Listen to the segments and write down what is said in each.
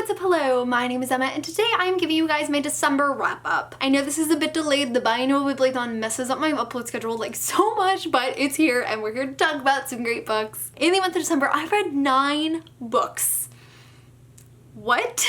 what's up, hello, my name is Emma and today I am giving you guys my December wrap up. I know this is a bit delayed, the biannual Blython messes up my upload schedule like so much, but it's here and we're here to talk about some great books. In the month of December, I read 9 books. What?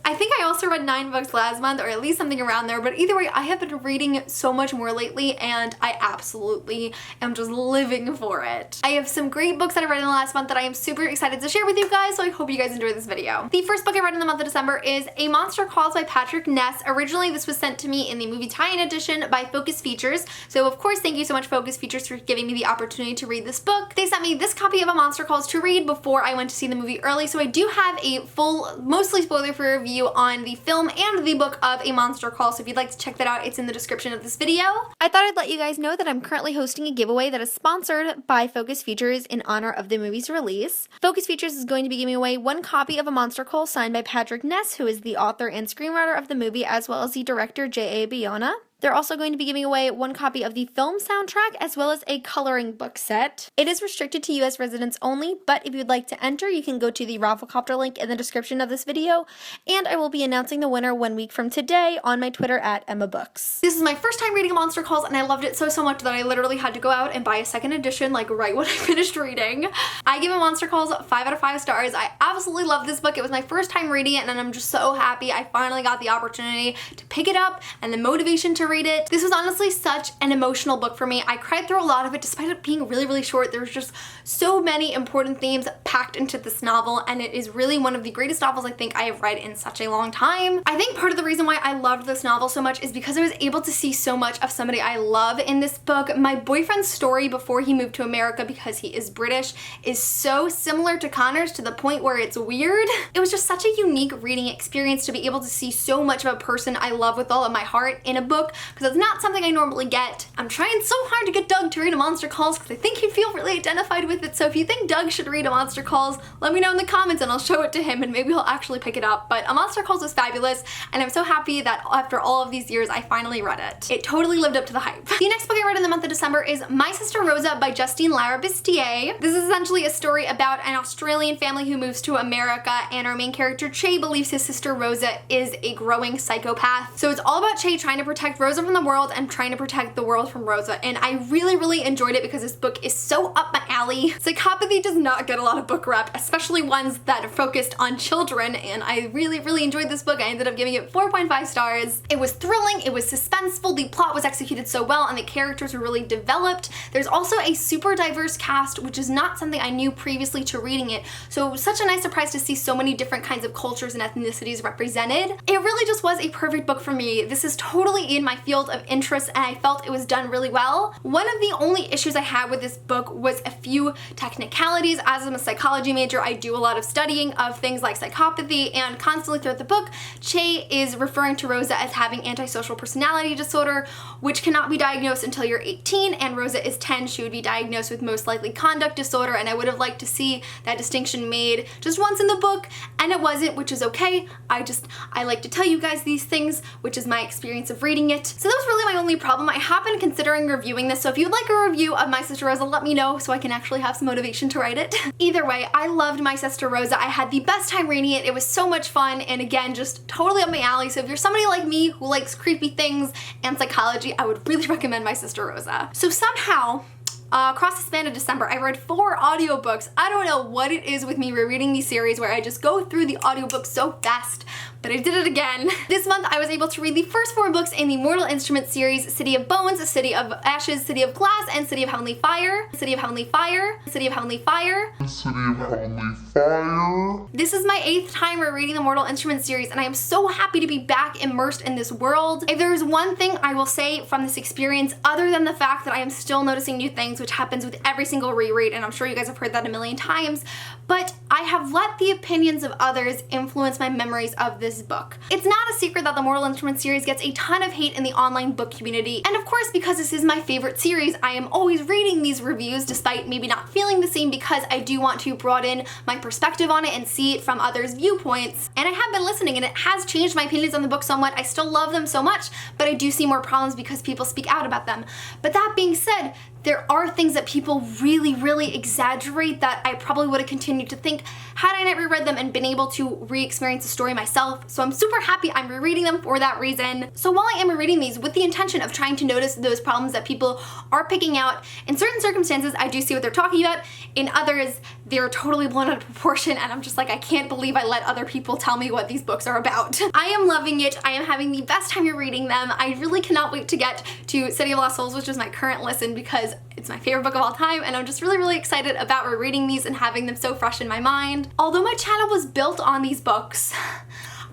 I think I also read 9 books last month, or at least something around there, but either way, I have been reading so much more lately and I absolutely am just living for it. I have some great books that I read in the last month that I am super excited to share with you guys, so I hope you guys enjoy this video. The first book I read in the month of December is A Monster Calls by Patrick Ness. Originally, this was sent to me in the movie tie-in edition by Focus Features, so of course, thank you so much Focus Features for giving me the opportunity to read this book. They sent me this copy of A Monster Calls to read before I went to see the movie early, so I do have a full, mostly spoiler-free review on the film and the book of A Monster Calls, so if you'd like to check that out, it's in the description of this video. I thought I'd let you guys know that I'm currently hosting a giveaway that is sponsored by Focus Features in honor of the movie's release. Focus Features is going to be giving away 1 copy of A Monster Calls signed by Patrick Ness, who is the author and screenwriter of the movie, as well as the director J.A. Bayona. They're also going to be giving away 1 copy of the film soundtrack as well as a coloring book set. It is restricted to US residents only, but if you'd like to enter, you can go to the Rafflecopter link in the description of this video, and I will be announcing the winner 1 week from today on my Twitter at emmmabooks. This is my first time reading A Monster Calls, and I loved it so much that I literally had to go out and buy a second edition like right when I finished reading. I give A Monster Calls 5 out of 5 stars. I absolutely love this book. It was my first time reading it, and I'm just so happy I finally got the opportunity to pick it up and the motivation to read it. This was honestly such an emotional book for me. I cried through a lot of it despite it being really short. There's just so many important themes packed into this novel, and it is really one of the greatest novels I think I have read in such a long time. I think part of the reason why I loved this novel so much is because I was able to see so much of somebody I love in this book. My boyfriend's story before he moved to America, because he is British, is so similar to Connor's to the point where it's weird. It was just such a unique reading experience to be able to see so much of a person I love with all of my heart in a book, because it's not something I normally get. I'm trying so hard to get Doug to read A Monster Calls because I think he'd feel really identified with it, so if you think Doug should read A Monster Calls, let me know in the comments and I'll show it to him and maybe he'll actually pick it up. But A Monster Calls was fabulous, and I'm so happy that after all of these years I finally read it. It totally lived up to the hype. The next book I read in the month of December is My Sister Rosa by Justine Larabistier. This is essentially a story about an Australian family who moves to America, and our main character Che believes his sister Rosa is a growing psychopath. So it's all about Che trying to protect Rosa from the world and trying to protect the world from Rosa, and I really enjoyed it because this book is so up my alley. Psychopathy does not get a lot of book rep, especially ones that are focused on children, and I really enjoyed this book. I ended up giving it 4.5 stars. It was thrilling, it was suspenseful, the plot was executed so well, and the characters were really developed. There's also a super diverse cast, which is not something I knew previously to reading it, so it was such a nice surprise to see so many different kinds of cultures and ethnicities represented. It really just was a perfect book for me. This is totally in my field of interest, and I felt it was done really well. One of the only issues I had with this book was a few technicalities. As I'm a psychology major, I do a lot of studying of things like psychopathy, and constantly throughout the book, Che is referring to Rosa as having antisocial personality disorder, which cannot be diagnosed until you're 18, and Rosa is 10. She would be diagnosed with most likely conduct disorder, and I would have liked to see that distinction made just once in the book, and it wasn't, which is okay. I like to tell you guys these things, which is my experience of reading it. So that was really my only problem. I have been considering reviewing this, so if you'd like a review of My Sister Rosa, let me know so I can actually have some motivation to write it. Either way, I loved My Sister Rosa. I had the best time reading it. It was so much fun, and again, just totally up my alley. So if you're somebody like me who likes creepy things and psychology, I would really recommend My Sister Rosa. So somehow, across the span of December, I read 4 audiobooks. I don't know what it is with me rereading these series where I just go through the audiobooks so fast, but I did it again. This month, I was able to read the first 4 books in the Mortal Instruments series: City of Bones, City of Ashes, City of Glass, and City of Heavenly Fire. City of Heavenly Fire. City of Heavenly Fire. City of Heavenly Fire. This is my 8th time rereading the Mortal Instruments series, and I am so happy to be back immersed in this world. If there is one thing I will say from this experience, other than the fact that I am still noticing new things, which happens with every single reread, and I'm sure you guys have heard that a million times, but I have let the opinions of others influence my memories of this book. It's not a secret that the Mortal Instruments series gets a ton of hate in the online book community, and of course, because this is my favorite series, I am always reading these reviews despite maybe not feeling the same, because I do want to broaden my perspective on it and see it from others' viewpoints. And I have been listening, and it has changed my opinions on the book somewhat. I still love them so much, but I do see more problems because people speak out about them. But that being said, there are things that people really exaggerate that I probably would have continued to think had I not reread them and been able to re-experience the story myself. So I'm super happy I'm rereading them for that reason. So while I am rereading these with the intention of trying to notice those problems that people are picking out, in certain circumstances I do see what they're talking about, in others they're totally blown out of proportion and I'm just like, I can't believe I let other people tell me what these books are about. I am loving it. I am having the best time reading them. I really cannot wait to get to City of Lost Souls, which is my current listen because it's my favorite book of all time, and I'm just really excited about rereading these and having them so fresh in my mind. Although my channel was built on these books,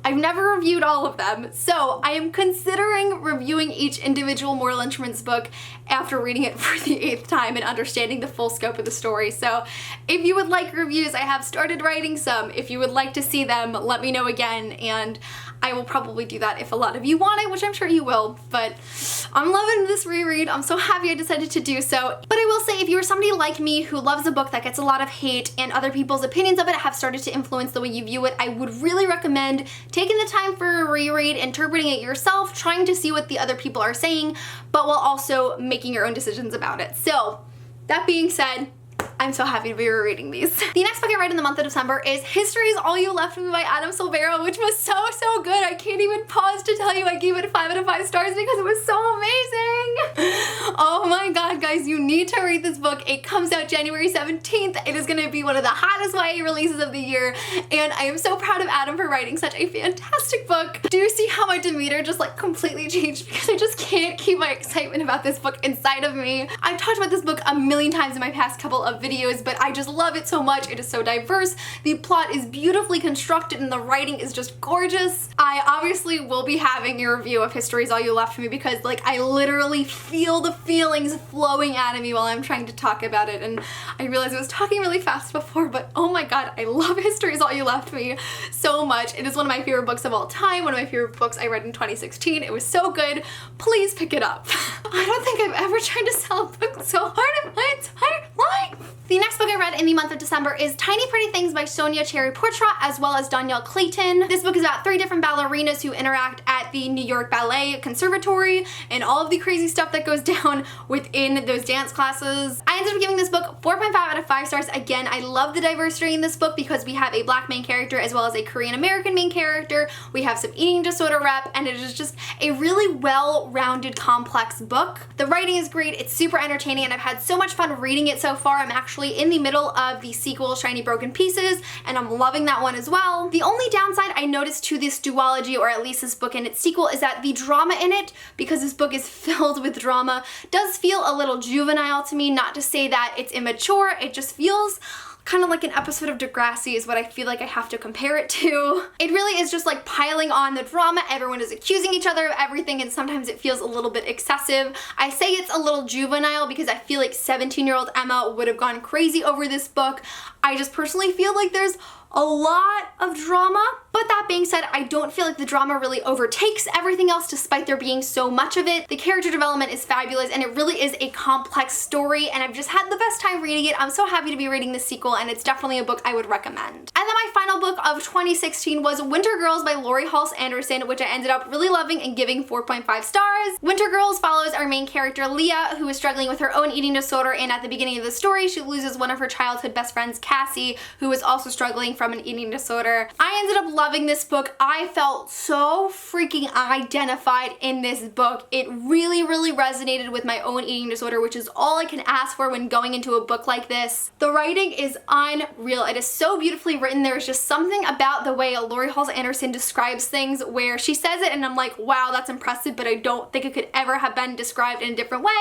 I've never reviewed all of them, so I am considering reviewing each individual Mortal Instruments book after reading it for the 8th time and understanding the full scope of the story. So if you would like reviews, I have started writing some. If you would like to see them, let me know again, and I will probably do that if a lot of you want it, which I'm sure you will, but I'm loving this reread. I'm so happy I decided to do so. But I will say, if you're somebody like me who loves a book that gets a lot of hate and other people's opinions of it have started to influence the way you view it, I would really recommend taking the time for a reread, interpreting it yourself, trying to see what the other people are saying, but while also making your own decisions about it. So that being said, I'm so happy to be rereading these. The next book I read in the month of December is History's All You Left Me by Adam Silvera, which was so good. I can't even pause to tell you I gave it 5 out of 5 stars because it was so amazing. Oh my god, guys, you need to read this book. It comes out January 17th. It is going to be one of the hottest YA releases of the year, and I am so proud of Adam for writing such a fantastic book. Do you see how my demeanor just like completely changed because I just can't keep my excitement about this book inside of me. I've talked about this book a million times in my past couple of videos, but I just love it so much. It is so diverse. The plot is beautifully constructed and the writing is just gorgeous. I obviously will be having a review of History's All You Left Me because like I literally feel the feelings flowing out of me while I'm trying to talk about it, and I realized I was talking really fast before, but oh my god, I love History's All You Left Me so much. It is one of my favorite books of all time, one of my favorite books I read in 2016. It was so good. Please pick it up. I don't think I've ever tried to sell a book so hard in my entire life. The next book I read in the month of December is Tiny Pretty Things by Sonia Cherry Portra as well as Danielle Clayton. This book is about 3 different ballerinas who interact at the New York Ballet Conservatory and all of the crazy stuff that goes down within those dance classes. I ended up giving this book 4.5 out of 5 stars. Again, I love the diversity in this book because we have a black main character as well as a Korean American main character. We have some eating disorder rep, and it is just a really well-rounded, complex book. The writing is great. It's super entertaining, and I've had so much fun reading it so far. I'm actually in the middle of the sequel, Shiny Broken Pieces, and I'm loving that one as well. The only downside I noticed to this duology, or at least this book and its sequel, is that the drama in it, because this book is filled with drama, does feel a little juvenile to me. Not to say that it's immature, it just feels kind of like an episode of Degrassi is what I feel like I have to compare it to. It really is just like piling on the drama. Everyone is accusing each other of everything, and sometimes it feels a little bit excessive. I say it's a little juvenile because I feel like 17-year-old Emma would have gone crazy over this book. I just personally feel like there's a lot of drama, but that being said, I don't feel like the drama really overtakes everything else despite there being so much of it. The character development is fabulous, and it really is a complex story, and I've just had the best time reading it. I'm so happy to be reading the sequel, and it's definitely a book I would recommend. And then my final book of 2016 was Winter Girls by Lori Halse Anderson, which I ended up really loving and giving 4.5 stars. Winter Girls follows our main character Leah, who is struggling with her own eating disorder, and at the beginning of the story, she loses one of her childhood best friends, Cassie, who is also struggling from an eating disorder. I ended up loving this book. I felt so freaking identified in this book. It really resonated with my own eating disorder, which is all I can ask for when going into a book like this. The writing is unreal. It is so beautifully written. There's just something about the way Lori Halse Anderson describes things where she says it and I'm like, wow, that's impressive, but I don't think it could ever have been described in a different way,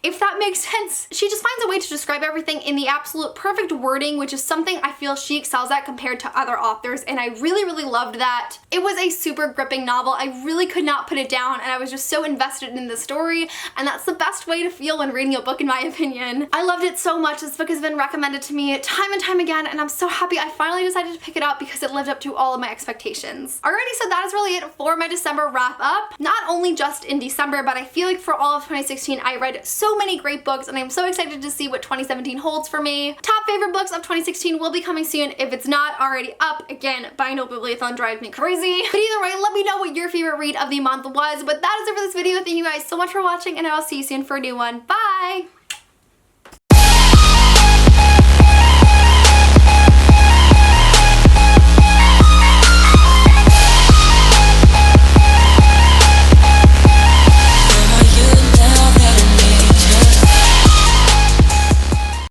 if that makes sense. She just finds a way to describe everything in the absolute perfect wording, which is something I feel she excels at compared to other authors, and I really loved that. It was a super gripping novel. I really could not put it down, and I was just so invested in the story, and that's the best way to feel when reading a book, in my opinion. I loved it so much. This book has been recommended to me time and time again, and I'm so happy I finally decided to pick it up because it lived up to all of my expectations. Alrighty, so that is really it for my December wrap up. Not only just in December, but I feel like for all of 2016, I read so many great books, and I'm so excited to see what 2017 holds for me. Top favorite books of 2016 will be coming soon. If it's not already up, again, Buy No Bibliothon drives me crazy. But either way, let me know what your favorite read of the month was. But that is it for this video. Thank you guys so much for watching, and I will see you soon for a new one. Bye!